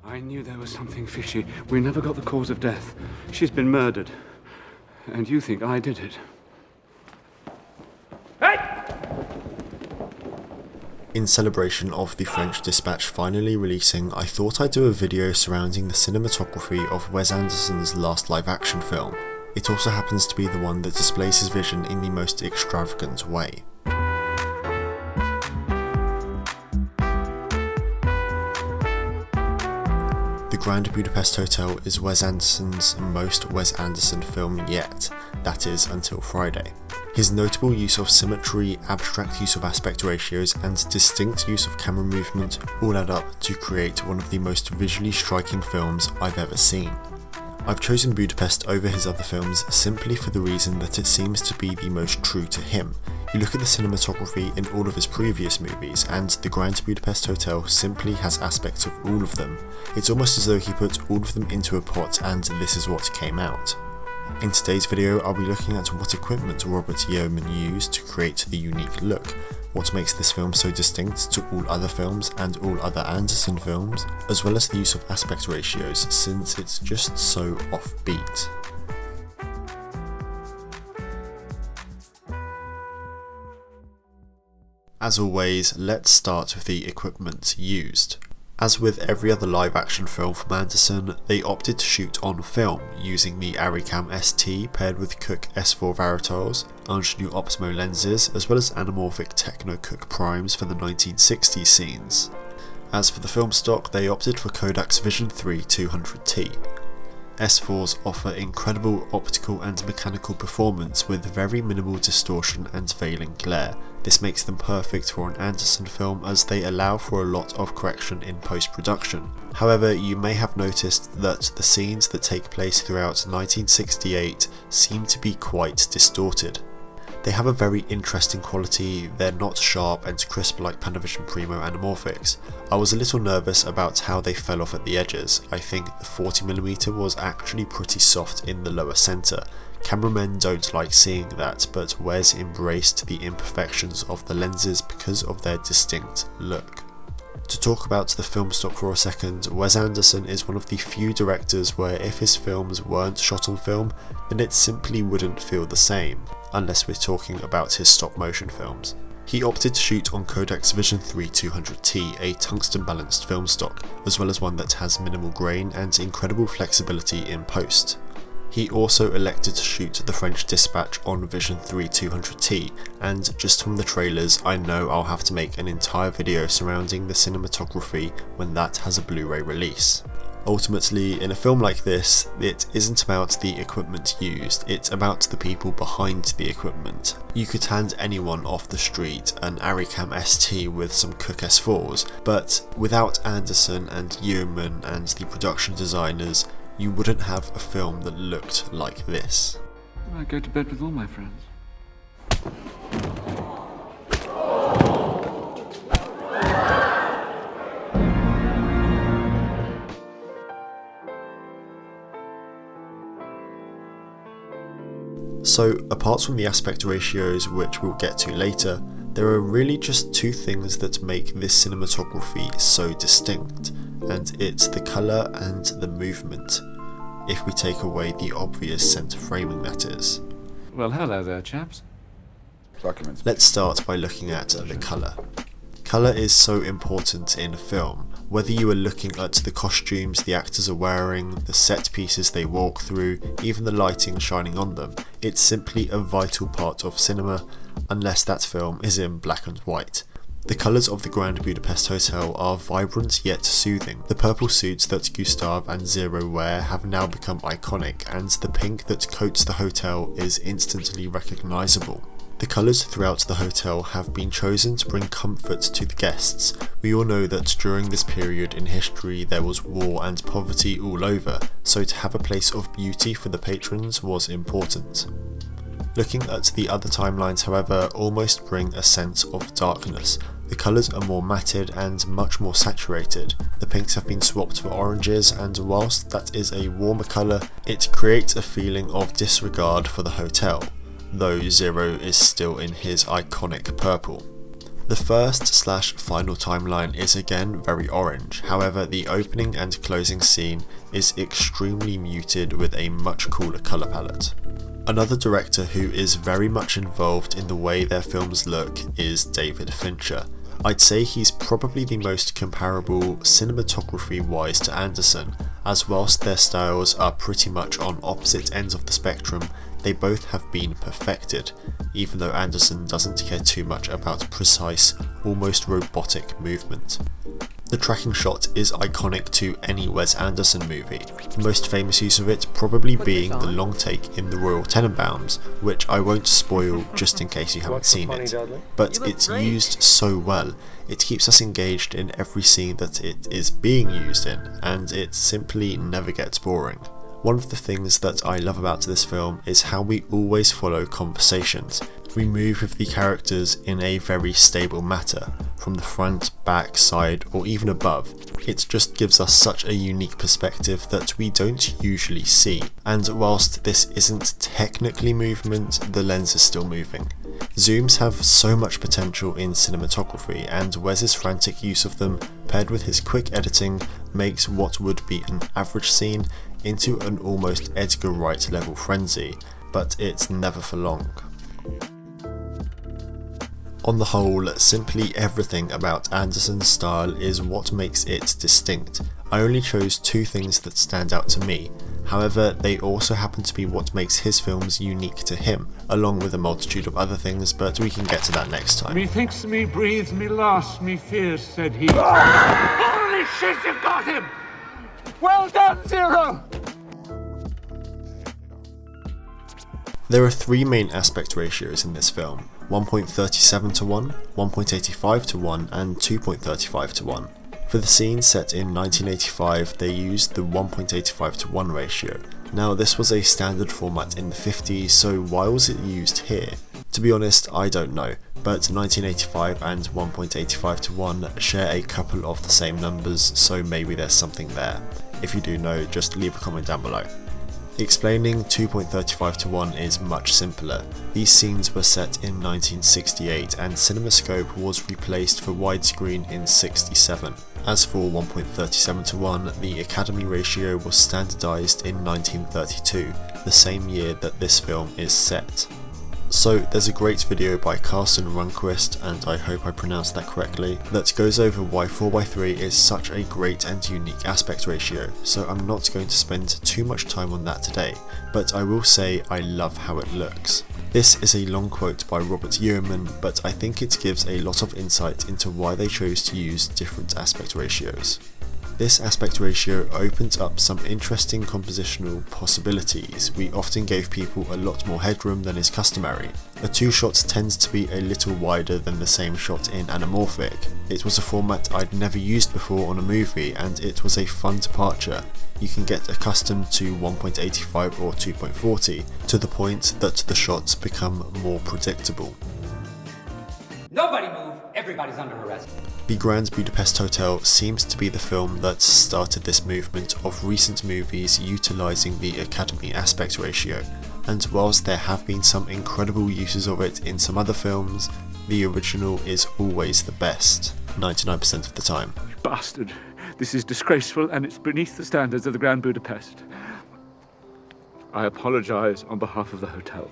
I knew there was something fishy. We never got the cause of death. She's been murdered. And you think I did it. Hey! In celebration of the French Dispatch finally releasing, I thought I'd do a video surrounding the cinematography of Wes Anderson's last live-action film. It also happens to be the one that displays his vision in the most extravagant way. The Grand Budapest Hotel is Wes Anderson's most Wes Anderson film yet, that is until Friday. His notable use of symmetry, abstract use of aspect ratios, and distinct use of camera movement all add up to create one of the most visually striking films I've ever seen. I've chosen Budapest over his other films simply for the reason that it seems to be the most true to him. You look at the cinematography in all of his previous movies, and the Grand Budapest Hotel simply has aspects of all of them. It's almost as though he put all of them into a pot and this is what came out. In today's video, I'll be looking at what equipment Robert Yeoman used to create the unique look, what makes this film so distinct to all other films and all other Anderson films, as well as the use of aspect ratios since it's just so offbeat. As always, let's start with the equipment used. As with every other live-action film from Anderson, they opted to shoot on film, using the Aricam ST paired with Cooke S4 Varitals, Ingenue Optimo lenses, as well as anamorphic Techno Cooke primes for the 1960s scenes. As for the film stock, they opted for Kodak's Vision 3 200T. S4s offer incredible optical and mechanical performance with very minimal distortion and veiling glare. This makes them perfect for an Anderson film as they allow for a lot of correction in post-production. However, you may have noticed that the scenes that take place throughout 1968 seem to be quite distorted. They have a very interesting quality, they're not sharp and crisp like Panavision Primo anamorphics. I was a little nervous about how they fell off at the edges. I think the 40mm was actually pretty soft in the lower centre. Cameramen don't like seeing that, but Wes embraced the imperfections of the lenses because of their distinct look. To talk about the film stock for a second, Wes Anderson is one of the few directors where if his films weren't shot on film, then it simply wouldn't feel the same, unless we're talking about his stop motion films. He opted to shoot on Kodak's Vision 3 200T, a tungsten balanced film stock, as well as one that has minimal grain and incredible flexibility in post. He also elected to shoot the French Dispatch on Vision 3 200T, and just from the trailers I know I'll have to make an entire video surrounding the cinematography when that has a Blu-ray release. Ultimately, in a film like this, it isn't about the equipment used, it's about the people behind the equipment. You could hand anyone off the street an Aricam ST with some Cooke S4s, but without Anderson and Yeoman and the production designers, you wouldn't have a film that looked like this. I go to bed with all my friends. So, apart from the aspect ratios, which we'll get to later, there are really just two things that make this cinematography so distinct, and it's the colour and the movement, if we take away the obvious centre framing that is. Well, hello there, chaps. Let's start by looking at the colour. Colour is so important in a film. Whether you are looking at the costumes the actors are wearing, the set pieces they walk through, even the lighting shining on them, it's simply a vital part of cinema, unless that film is in black and white. The colours of the Grand Budapest Hotel are vibrant yet soothing. The purple suits that Gustav and Zero wear have now become iconic, and the pink that coats the hotel is instantly recognisable. The colours throughout the hotel have been chosen to bring comfort to the guests. We all know that during this period in history there was war and poverty all over, so to have a place of beauty for the patrons was important. Looking at the other timelines, however, almost bring a sense of darkness. The colours are more matted and much more saturated. The pinks have been swapped for oranges, and whilst that is a warmer colour, it creates a feeling of disregard for the hotel, though Zero is still in his iconic purple. The first/final timeline is again very orange, however the opening and closing scene is extremely muted with a much cooler colour palette. Another director who is very much involved in the way their films look is David Fincher. I'd say he's probably the most comparable cinematography wise to Anderson, as whilst their styles are pretty much on opposite ends of the spectrum, they both have been perfected, even though Anderson doesn't care too much about precise, almost robotic movement. The tracking shot is iconic to any Wes Anderson movie, the most famous use of it probably being the long take in The Royal Tenenbaums, which I won't spoil just in case you haven't seen it, but it's used so well, it keeps us engaged in every scene that it is being used in, and it simply never gets boring. One of the things that I love about this film is how we always follow conversations. We move with the characters in a very stable manner, from the front, back, side, or even above. It just gives us such a unique perspective that we don't usually see, and whilst this isn't technically movement, the lens is still moving. Zooms have so much potential in cinematography, and Wes's frantic use of them, paired with his quick editing, makes what would be an average scene into an almost Edgar Wright level frenzy, but it's never for long. On the whole, simply everything about Anderson's style is what makes it distinct. I only chose two things that stand out to me, however they also happen to be what makes his films unique to him, along with a multitude of other things, but we can get to that next time. Methinks me breathes, me lost, me fears, said he. Holy shit, you got him! Well done, Zero! There are three main aspect ratios in this film, 1.37 to 1, 1.85 to 1 and 2.35 to 1. For the scene set in 1985 they used the 1.85 to 1 ratio. Now this was a standard format in the 50s, so why was it used here? To be honest, I don't know, but 1985 and 1.85 to 1 share a couple of the same numbers, so maybe there's something there. If you do know, just leave a comment down below. Explaining 2.35 to 1 is much simpler. These scenes were set in 1968 and CinemaScope was replaced for widescreen in 67. As for 1.37 to 1, the Academy ratio was standardised in 1932, the same year that this film is set. So there's a great video by Carsten Rundquist, and I hope I pronounced that correctly, that goes over why 4:3 is such a great and unique aspect ratio, so I'm not going to spend too much time on that today, but I will say I love how it looks. This is a long quote by Robert Yeoman, but I think it gives a lot of insight into why they chose to use different aspect ratios. This aspect ratio opens up some interesting compositional possibilities. We often gave people a lot more headroom than is customary. A two-shot tends to be a little wider than the same shot in anamorphic. It was a format I'd never used before on a movie, and it was a fun departure. You can get accustomed to 1.85 or 2.40, to the point that the shots become more predictable. Nobody move! Everybody's under arrest. The Grand Budapest Hotel seems to be the film that started this movement of recent movies utilising the Academy aspect ratio, and whilst there have been some incredible uses of it in some other films, the original is always the best, 99% of the time. Bastard. This is disgraceful and it's beneath the standards of the Grand Budapest. I apologise on behalf of the hotel.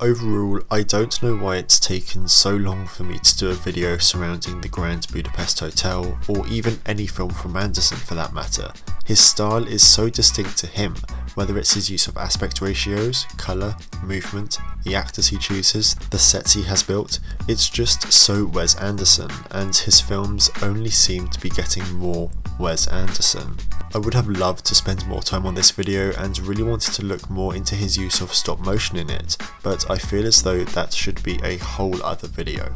Overall, I don't know why it's taken so long for me to do a video surrounding the Grand Budapest Hotel, or even any film from Anderson for that matter. His style is so distinct to him, whether it's his use of aspect ratios, colour, movement, the actors he chooses, the sets he has built, it's just so Wes Anderson, and his films only seem to be getting more Wes Anderson. I would have loved to spend more time on this video and really wanted to look more into his use of stop motion in it, but I feel as though that should be a whole other video.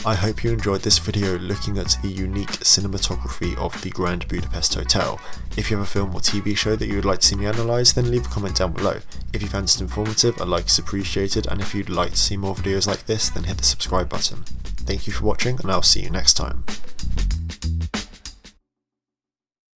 I hope you enjoyed this video looking at the unique cinematography of the Grand Budapest Hotel. If you have a film or TV show that you would like to see me analyse, then leave a comment down below. If you found it informative, a like is appreciated, and if you'd like to see more videos like this, then hit the subscribe button. Thank you for watching, and I'll see you next time.